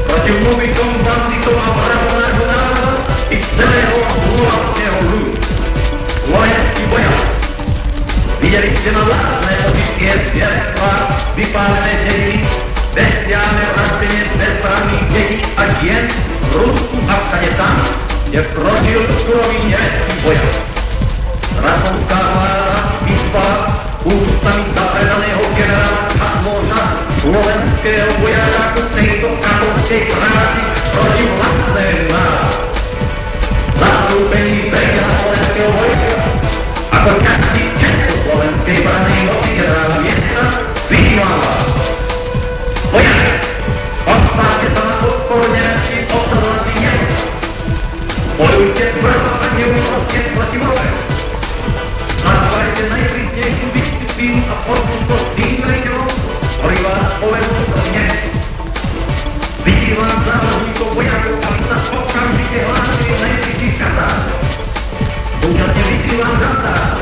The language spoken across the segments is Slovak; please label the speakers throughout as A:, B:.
A: Proti umovitom zbrojenie bezprávnych detí a žien v Rusku a všade tam, kde prožil surový nemecký vojak. Rasovská vláda vyslala ústami zapredaného generála Čapmoža slovenského vojaka ku tejto katolskej práci proti vlastnému národu. Zastúpení prebieha slovenského vojaka ako každý československej branej moci generála Miesna vyzývala. Vojak, postavte sa na podporu nemeckých obsadovacích miest. Bojujte tvrdo a neúprostne proti vojak. Zachovajte najprísnejšiu disciplínu a poslušnosť tým rejiteľom, ktorí vás povedú do Nemecka. Vyzývam závodníkov vojakov, aby sa okamžite hlásili najbližších katářov. Súčasne vyzývam žandářov,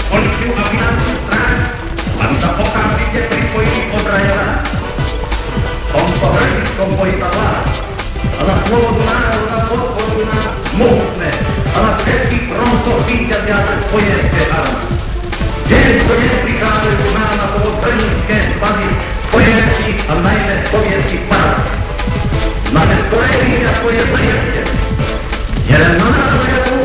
A: policiu a finančnú stráž, aby sa okamžite pripojili od rajovára. V tomto hrdickom boji za vlád a za slobodu národa podporujú nás mohutné a na všetkých frontoch víťaziace spojenské armády. Deň to neprichádzajú k nám na pomoc brnícké svazy spojeneckých a najmä sovietských parádov. Naše skorejných a svoje zajete. Jeden na nás vojakov,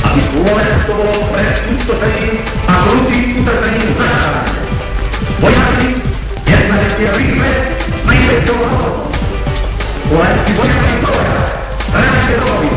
A: aby Slovensko bolo pred útočením a krutým utrpením zachránené. Vojaci, jedna vec je rýchle, najväčšou hodnotou. Slovenský vojaci dobrá, ráte domovy.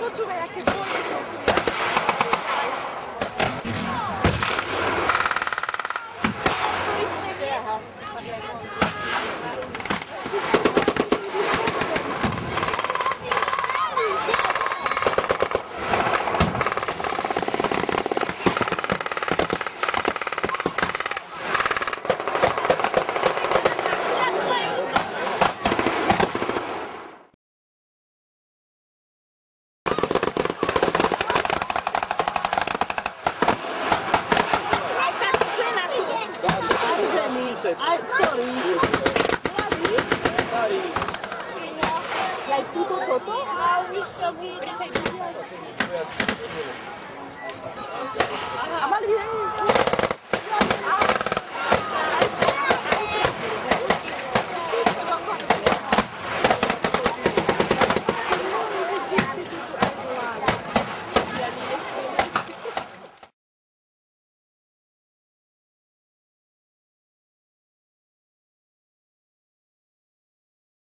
B: Počúvaj, aké boje.